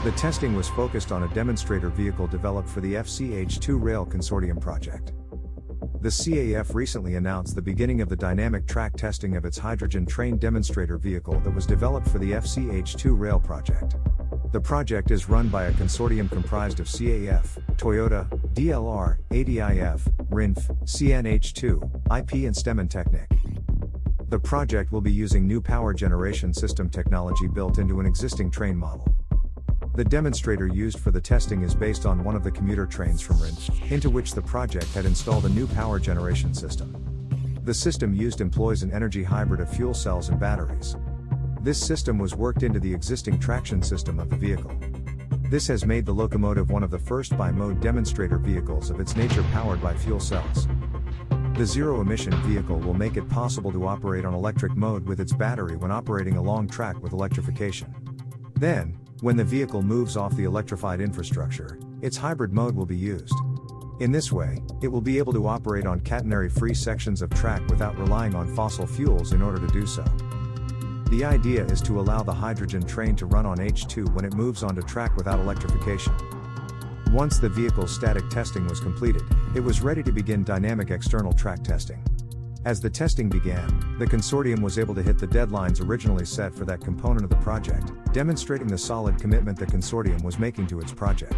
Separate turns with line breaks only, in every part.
The testing was focused on a demonstrator vehicle developed for the FCH2 Rail Consortium project. The CAF recently announced the beginning of the dynamic track testing of its hydrogen train demonstrator vehicle that was developed for the FCH2 Rail project. The project is run by a consortium comprised of CAF, Toyota, DLR, ADIF, RINF, CNH2, IP and Stemmann-Technik. The project will be using new power generation system technology built into an existing train model. The demonstrator used for the testing is based on one of the commuter trains from RINF, into which the project had installed a new power generation system. The system used employs an energy hybrid of fuel cells and batteries. This system was worked into the existing traction system of the vehicle. This has made the locomotive one of the first bi-mode demonstrator vehicles of its nature powered by fuel cells. The zero-emission vehicle will make it possible to operate on electric mode with its battery when operating along track with electrification. Then, when the vehicle moves off the electrified infrastructure, its hybrid mode will be used. In this way, it will be able to operate on catenary-free sections of track without relying on fossil fuels in order to do so. The idea is to allow the hydrogen train to run on H2 when it moves onto track without electrification. Once the vehicle's static testing was completed, it was ready to begin dynamic external track testing. As the testing began, the consortium was able to hit the deadlines originally set for that component of the project, demonstrating the solid commitment the consortium was making to its project.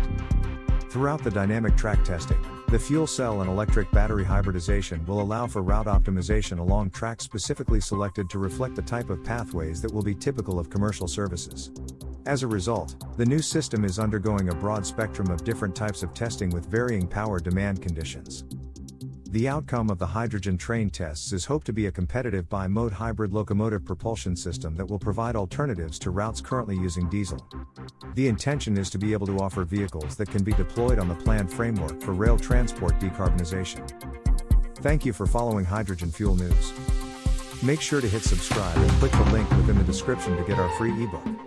Throughout the dynamic track testing, the fuel cell and electric battery hybridization will allow for route optimization along tracks specifically selected to reflect the type of pathways that will be typical of commercial services. As a result, the new system is undergoing a broad spectrum of different types of testing with varying power demand conditions. The outcome of the hydrogen train tests is hoped to be a competitive bi-mode hybrid locomotive propulsion system that will provide alternatives to routes currently using diesel. The intention is to be able to offer vehicles that can be deployed on the planned framework for rail transport decarbonization. Thank you for following Hydrogen Fuel News. Make sure to hit subscribe and click the link within the description to get our free ebook.